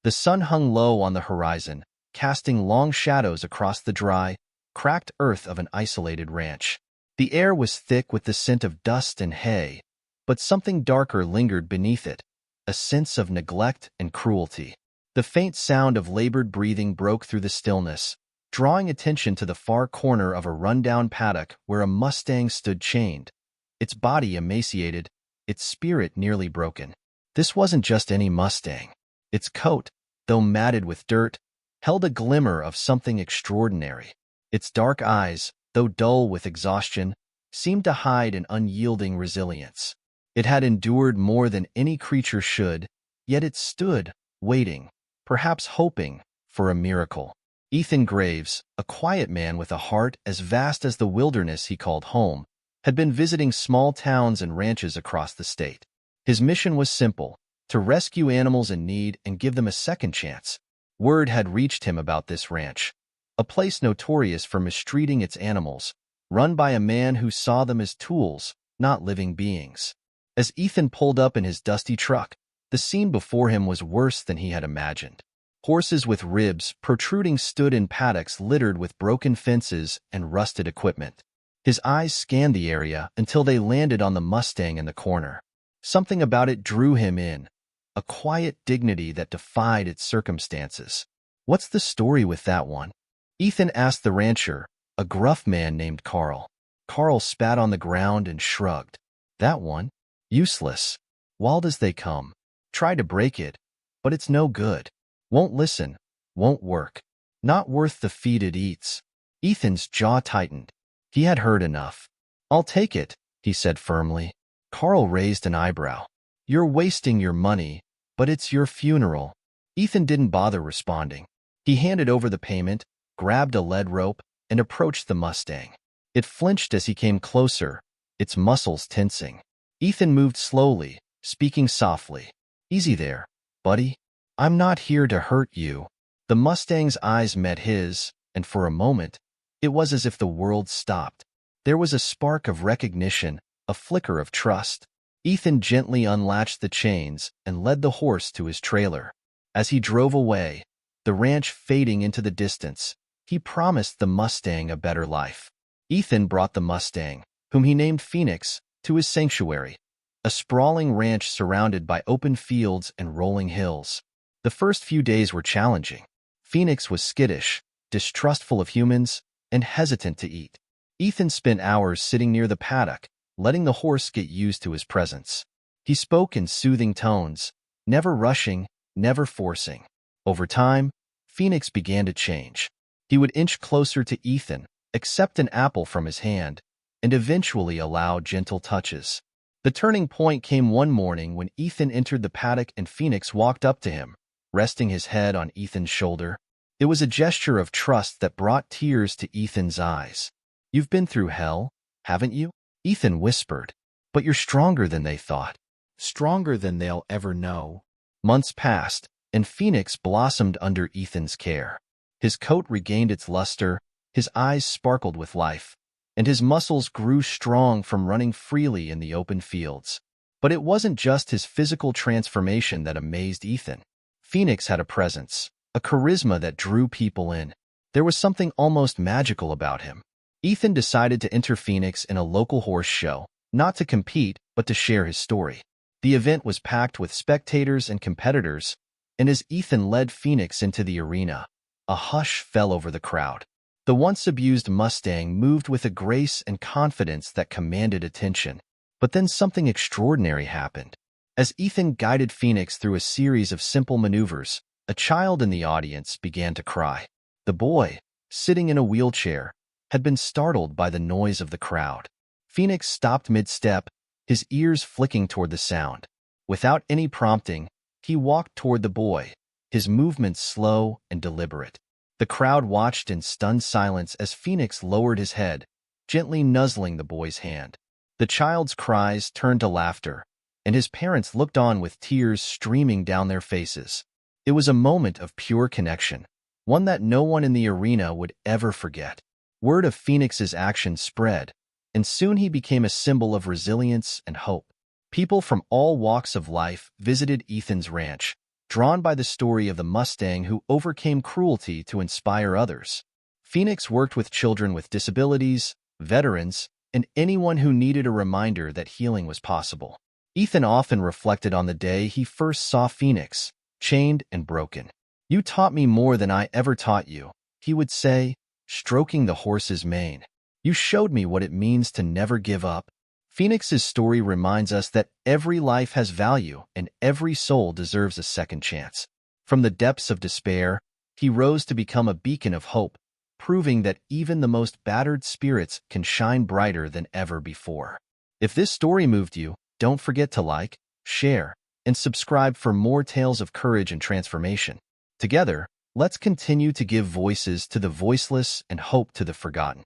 The sun hung low on the horizon, casting long shadows across the dry, cracked earth of an isolated ranch. The air was thick with the scent of dust and hay, but something darker lingered beneath it, a sense of neglect and cruelty. The faint sound of labored breathing broke through the stillness, drawing attention to the far corner of a rundown paddock where a Mustang stood chained, its body emaciated, its spirit nearly broken. This wasn't just any Mustang. Its coat, though matted with dirt, held a glimmer of something extraordinary. Its dark eyes, though dull with exhaustion, seemed to hide an unyielding resilience. It had endured more than any creature should, yet it stood, waiting, perhaps hoping, for a miracle. Ethan Graves, a quiet man with a heart as vast as the wilderness he called home, had been visiting small towns and ranches across the state. His mission was simple: to rescue animals in need and give them a second chance. Word had reached him about this ranch, a place notorious for mistreating its animals, run by a man who saw them as tools, not living beings. As Ethan pulled up in his dusty truck, the scene before him was worse than he had imagined. Horses with ribs protruding stood in paddocks littered with broken fences and rusted equipment. His eyes scanned the area until they landed on the Mustang in the corner. Something about it drew him in, a quiet dignity that defied its circumstances. "What's the story with that one?" Ethan asked the rancher, a gruff man named Carl. Carl spat on the ground and shrugged. "That one? Useless. Wild as they come. Tried to break it, but it's no good. Won't listen, won't work. Not worth the feed it eats." Ethan's jaw tightened. He had heard enough. "I'll take it," he said firmly. Carl raised an eyebrow. "You're wasting your money, but it's your funeral." Ethan didn't bother responding. He handed over the payment, grabbed a lead rope, and approached the Mustang. It flinched as he came closer, its muscles tensing. Ethan moved slowly, speaking softly. "Easy there, buddy. I'm not here to hurt you." The Mustang's eyes met his, and for a moment, it was as if the world stopped. There was a spark of recognition, a flicker of trust. Ethan gently unlatched the chains and led the horse to his trailer. As he drove away, the ranch fading into the distance, he promised the Mustang a better life. Ethan brought the Mustang, whom he named Phoenix, to his sanctuary, a sprawling ranch surrounded by open fields and rolling hills. The first few days were challenging. Phoenix was skittish, distrustful of humans, and hesitant to eat. Ethan spent hours sitting near the paddock, letting the horse get used to his presence. He spoke in soothing tones, never rushing, never forcing. Over time, Phoenix began to change. He would inch closer to Ethan, accept an apple from his hand, and eventually allow gentle touches. The turning point came one morning when Ethan entered the paddock and Phoenix walked up to him, resting his head on Ethan's shoulder. It was a gesture of trust that brought tears to Ethan's eyes. "You've been through hell, haven't you?" Ethan whispered. "But you're stronger than they thought. Stronger than they'll ever know." Months passed, and Phoenix blossomed under Ethan's care. His coat regained its luster, his eyes sparkled with life, and his muscles grew strong from running freely in the open fields. But it wasn't just his physical transformation that amazed Ethan. Phoenix had a presence, a charisma that drew people in. There was something almost magical about him. Ethan decided to enter Phoenix in a local horse show, not to compete, but to share his story. The event was packed with spectators and competitors, and as Ethan led Phoenix into the arena, a hush fell over the crowd. The once abused Mustang moved with a grace and confidence that commanded attention. But then something extraordinary happened. As Ethan guided Phoenix through a series of simple maneuvers, a child in the audience began to cry. The boy, sitting in a wheelchair, had been startled by the noise of the crowd. Phoenix stopped mid-step, his ears flicking toward the sound. Without any prompting, he walked toward the boy, his movements slow and deliberate. The crowd watched in stunned silence as Phoenix lowered his head, gently nuzzling the boy's hand. The child's cries turned to laughter, and his parents looked on with tears streaming down their faces. It was a moment of pure connection, one that no one in the arena would ever forget. Word of Phoenix's action spread, and soon he became a symbol of resilience and hope. People from all walks of life visited Ethan's ranch, drawn by the story of the Mustang who overcame cruelty to inspire others. Phoenix worked with children with disabilities, veterans, and anyone who needed a reminder that healing was possible. Ethan often reflected on the day he first saw Phoenix, chained and broken. "You taught me more than I ever taught you," he would say, stroking the horse's mane. "You showed me what it means to never give up." Phoenix's story reminds us that every life has value and every soul deserves a second chance. From the depths of despair, he rose to become a beacon of hope, proving that even the most battered spirits can shine brighter than ever before. If this story moved you, don't forget to like, share, and subscribe for more tales of courage and transformation. Together, let's continue to give voices to the voiceless and hope to the forgotten.